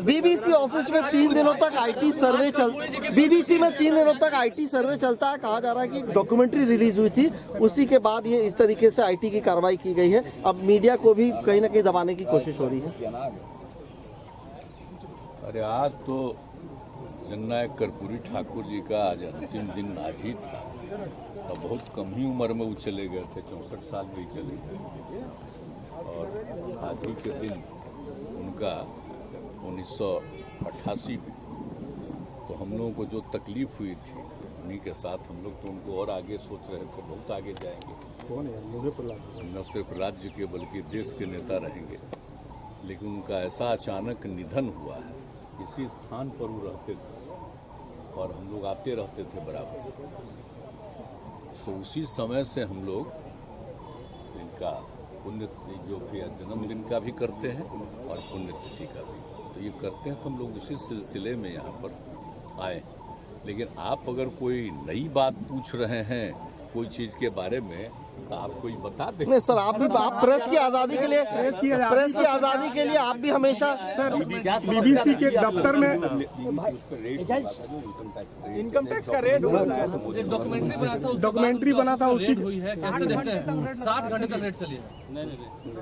BBC office में 3 दिनों तक आईटी सर्वे बीबीसी में 3 दिनों तक आईटी सर्वे चलता है। कहा जा रहा है कि डॉक्यूमेंट्री रिलीज हुई थी, उसी के बाद ये इस तरीके से आईटी की कार्रवाई की गई है। अब मीडिया को भी कहीं ना कहीं दबाने की कोशिश हो रही है। अरे आज तो जननायक कर्पूरी ठाकुर जी का आज अंतिम दिन आज ही था। तो बहुत कम ही उम्र में वो चले गए थे, 64 साल में ही चले गए। और आज ही के दिन उनका 1988 में तो हम लोगों को जो तकलीफ हुई थी, उन्हीं के साथ हम लोग तो उनको और आगे सोच रहे थे, बहुत आगे जाएंगे, न सिर्फ राज्य के बल्कि देश के नेता रहेंगे। लेकिन उनका ऐसा अचानक निधन हुआ है। इसी स्थान पर वो रहते थे और हम लोग आते रहते थे बराबर। तो उसी समय से हम लोग इनका पुण्य जो भी जन्मदिन का भी करते हैं और पुण्यतिथि का भी, तो ये करते हैं। तो हम लोग उसी सिलसिले में यहाँ पर आए। लेकिन आप अगर कोई नई बात पूछ रहे हैं कोई चीज के बारे में, तो आप कोई बता दें। नहीं सर, आप प्रेस की आजादी के लिए आप भी हमेशा सर बीबीसी के दफ्तर में इनकम टैक्स का रेड डॉक्यूमेंट्री बना था उसकी हुई है। कैसे देखते हैं 60 घंटे तक रेड चली है।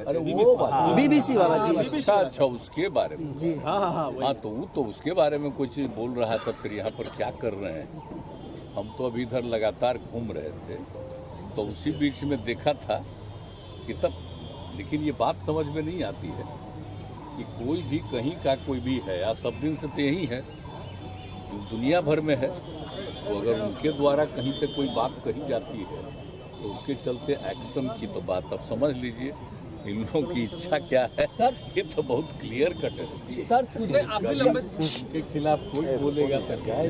अरे वो बीबीसी वाला जी, अच्छा उसके बारे में जी, हाँ तो उसके बारे में कुछ बोल रहा था। फिर यहाँ पर क्या कर रहे हैं? हम तो अभी इधर लगातार घूम रहे थे, तो उसी बीच में देखा था कि तब, लेकिन ये बात समझ में नहीं आती है कि कोई भी कहीं का कोई भी है, या सब दिन से तो यही है, दुनिया भर में है। तो अगर उनके द्वारा कहीं से कोई बात कही जाती है तो उसके चलते एक्शन की तो बात अब समझ लीजिए इन लोगों की इच्छा क्या है। सर ये तो बहुत क्लियर कट है सर। के खिलाफ कोई बोलेगा तो क्या है?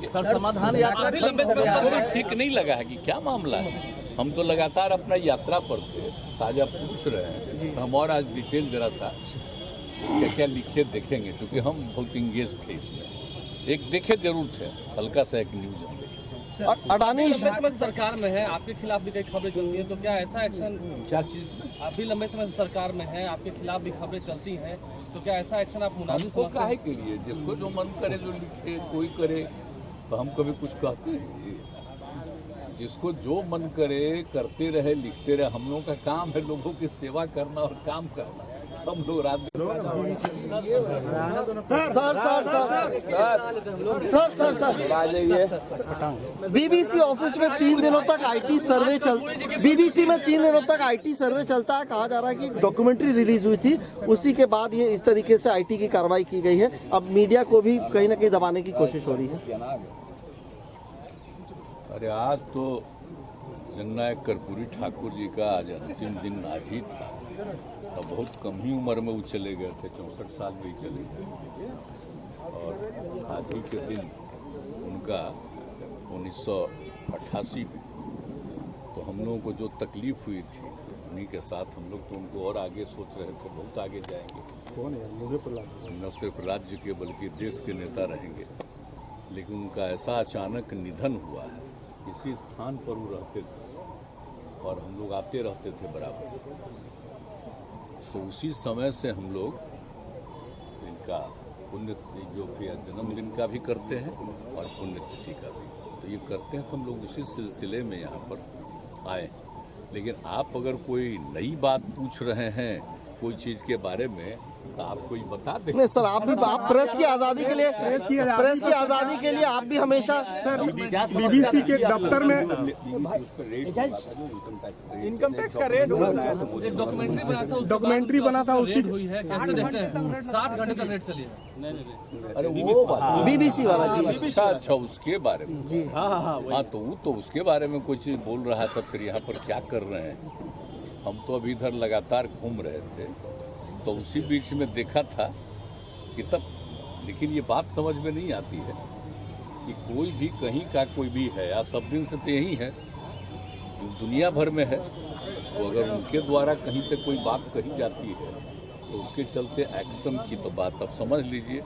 सर समाधान यात्रा ठीक नहीं लगा है कि क्या मामला है? हम तो लगातार अपना यात्रा पर थे, ताजा पूछ रहे हैं। तो हम और आज डिटेल जरा सा क्या क्या लिखे देखेंगे, क्योंकि हम बहुत इंगेज थे इसमें। एक देखे जरूर थे, हल्का सा एक न्यूज हम देखे। अडानी सरकार में है, आपके खिलाफ भी कई खबरें चलती हैं, तो क्या ऐसा एक्शन? क्या चीज? आप भी लंबे समय से सरकार में है, आपके खिलाफ भी खबरें चलती हैं, तो क्या ऐसा एक्शन आप मुनासिब समझते हैं? के लिए जिसको जो मन करे जो लिखे कोई करे, तो हम कभी कुछ कहते हैं? जिसको जो मन करे करते रहे, लिखते रहे। हम लोगों का काम है लोगों की सेवा करना और काम करना। हम लोग रात बीबीसी ऑफिस में 3 दिनों तक आईटी सर्वे बीबीसी में 3 दिनों तक आईटी सर्वे चलता है। कहा जा रहा है कि डॉक्यूमेंट्री रिलीज हुई थी, उसी के बाद ये इस तरीके से आईटी की कार्रवाई की गई है। अब मीडिया को भी कहीं ना कहीं दबाने की कोशिश हो रही है। अरे आज तो जननायक कर्पूरी ठाकुर जी का आज अंतिम दिन आज ही था। तो बहुत कम ही उम्र में वो चले गए थे, 64 साल में ही चले गए। और आज ही के दिन उनका 1988 में तो हम लोगों को जो तकलीफ हुई थी, उन्हीं के साथ हम लोग तो उनको और आगे सोच रहे थे, बहुत आगे जाएंगे, न सिर्फ राज्य के बल्कि देश के नेता रहेंगे। लेकिन उनका ऐसा अचानक निधन हुआ है। इसी स्थान पर वो रहते थे और हम लोग आते रहते थे बराबर। तो उसी समय से हम लोग इनका पुण्य जो भी जन्मदिन का भी करते हैं और पुण्यतिथि का भी, तो ये करते हैं। तो हम लोग उसी सिलसिले में यहाँ पर आए। लेकिन आप अगर कोई नई बात पूछ रहे हैं कोई चीज के बारे में, तो आप कोई बता दें। नहीं सर, आप प्रेस की आजादी के लिए आप भी हमेशा सर बीबीसी के दफ्तर में इनकम टैक्स का रेड डॉक्यूमेंट्री बना था उसकी हुई है। कैसे देखते हैं 60 घंटे तक रेड चली है। अरे वो बीबीसी वाला जी, अच्छा उसके बारे में जी, हाँ तो उसके बारे में कुछ बोल रहा था। फिर यहाँ पर क्या कर रहे हैं? हम तो अभी इधर लगातार घूम रहे थे, तो उसी बीच में देखा था कि तब, लेकिन ये बात समझ में नहीं आती है कि कोई भी कहीं का कोई भी है, या सब दिन से तो यही है, दुनिया भर में है। तो अगर उनके द्वारा कहीं से कोई बात कही जाती है तो उसके चलते एक्शन की तो बात अब समझ लीजिए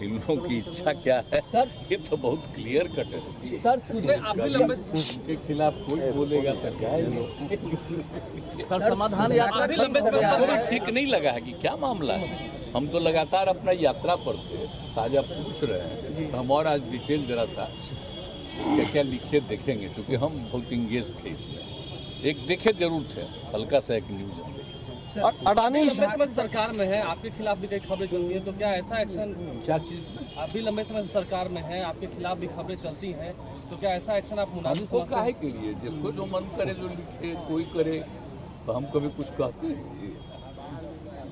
इन लोगों की इच्छा क्या है सर ये तो बहुत क्लियर कट है। सर सुनते आप भी लंबे के खिलाफ कोई बोलेगा तो क्या है सर समाधान आप भी लंबे समय आपको से भी ठीक नहीं लगा है कि क्या मामला है? हम तो लगातार अपना यात्रा पर थे, ताजा पूछ रहे हैं तो हम और आज डिटेल जरा सा क्या क्या लिखे देखेंगे, क्योंकि हम बहुत इंगेज थे इसमें। एक देखे जरूर थे, हल्का सा एक न्यूज हम देखे। अडानी लंबे समय से सरकार में है, आपके खिलाफ भी कई खबरें चलती हैं, तो क्या ऐसा एक्शन क्या चीज आप भी लंबे समय से सरकार में है, आपके खिलाफ भी खबरें चलती हैं, तो क्या ऐसा एक्शन आप मुनासिब हमको समझते काहे हैं? के लिए? जिसको जो मन करे जो लिखे कोई करे, तो हम कभी कुछ कहते हैं?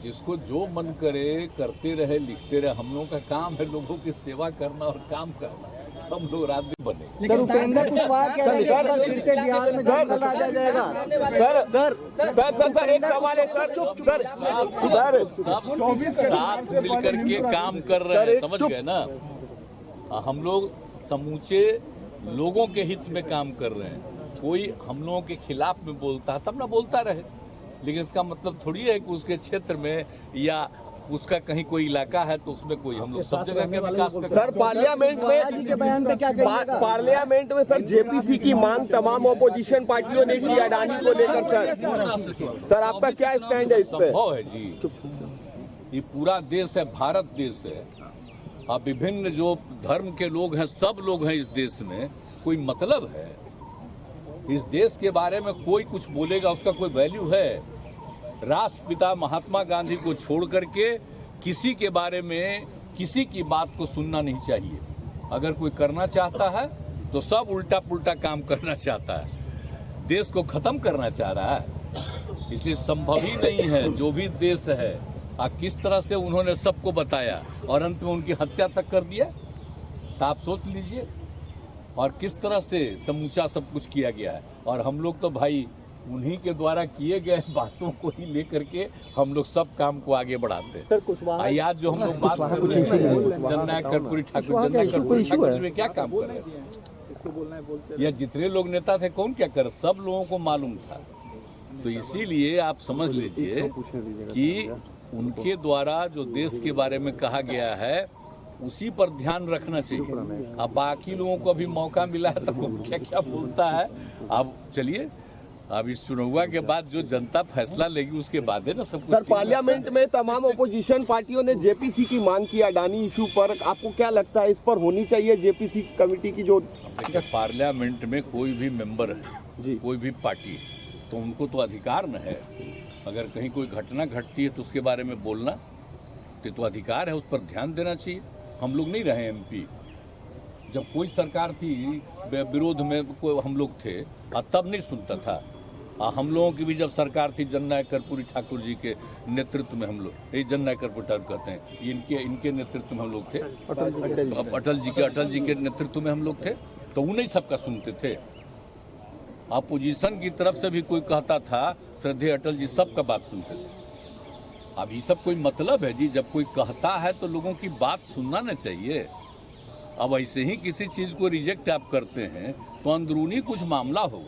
जिसको जो मन करे करते रहे, लिखते रहे। हम लोगों का काम है लोगों की सेवा करना और काम करना। हम लोग रात दिन बने। सर उपेंद्र कुशवाहा कह रहे हैं कि फिर से बिहार में दंगल आ जाएगा। सर एक सवाल है सर सब साथ मिलकर के काम कर रहे हैं, समझ गए ना? हम लोग समूचे लोगों के हित में काम कर रहे हैं। कोई हम लोगों के खिलाफ में बोलता है तब ना बोलता रहे, लेकिन इसका मतलब थोड़ी है कि उसके क्षेत्र में या उसका कहीं कोई इलाका है तो उसमें कोई हम लोग सब जगह के विकास कर। सर पार्लियामेंट में सर जेपीसी की मांग तमाम ऑपोजिशन पार्टियों ने की अडानी को लेकर। सर आपका क्या स्टैंड है इस पे? संभव है जी, ये पूरा देश है, भारत देश है। अब विभिन्न जो धर्म के लोग हैं, सब लोग हैं इस देश में। कोई मतलब है इस देश के बारे में कोई कुछ बोलेगा उसका कोई वैल्यू है? राष्ट्रपिता महात्मा गांधी को छोड़ करके किसी के बारे में किसी की बात को सुनना नहीं चाहिए। अगर कोई करना चाहता है तो सब उल्टा पुल्टा काम करना चाहता है, देश को खत्म करना चाह रहा है। इसलिए संभव ही नहीं है। जो भी देश है किस तरह से उन्होंने सबको बताया और अंत में उनकी हत्या तक कर दिया, तो आप सोच लीजिए। और किस तरह से समूचा सब कुछ किया गया है। और हम लोग तो भाई उन्हीं के द्वारा किए गए बातों को ही लेकर के हम लोग सब काम को आगे बढ़ाते हैं। सर कुशवाहा आज जो हम लोग बात कर रहे हैं जननायक कर्पूरी ठाकुर, जननायक कर्पूरी ठाकुर में क्या काम कर रहे हैं? या जितने लोग नेता थे कौन क्या कर, सब लोगों को मालूम था। तो इसीलिए आप समझ लीजिए कि उनके द्वारा जो देश के बारे में कहा गया है उसी पर ध्यान रखना चाहिए। अब बाकी लोगों को अभी मौका मिला है तो क्या क्या बोलता है। अब चलिए, अब इस चुनाव के बाद जो जनता फैसला लेगी उसके बाद है ना सब कुछ। सर पार्लियामेंट में तमाम ऑपोजिशन पार्टियों ने जेपीसी की मांग की अडानी इशू पर। आपको क्या लगता है इस पर होनी चाहिए जेपीसी कमेटी की? जो देखिए, पार्लियामेंट में कोई भी मेंबर है, कोई भी पार्टी, तो उनको तो अधिकार न है। अगर कहीं कोई घटना घटती है तो उसके बारे में बोलना तो अधिकार है, उस पर ध्यान देना चाहिए। हम लोग नहीं रहे एमपी, जब कोई सरकार थी विरोध में कोई हम लोग थे तब नहीं सुनता था। हम लोगों की भी जब सरकार थी जननायक कर्पूरी ठाकुर जी के नेतृत्व में, हम लोग ये जननायक कर्पूरी ठाकुर कहते हैं, इनके नेतृत्व में हम लोग थे। अटल जी के नेतृत्व में हम लोग थे, तो उन्हीं सबका सुनते थे। अपोजिशन की तरफ से भी कोई कहता था श्रद्धेय अटल जी, सबका बात सुनते थे। अब ये सब कोई मतलब है जी? जब कोई कहता है तो लोगों की बात सुनना न चाहिए। अब ऐसे ही किसी चीज को रिजेक्ट आप करते हैं तो अंदरूनी कुछ मामला होगा।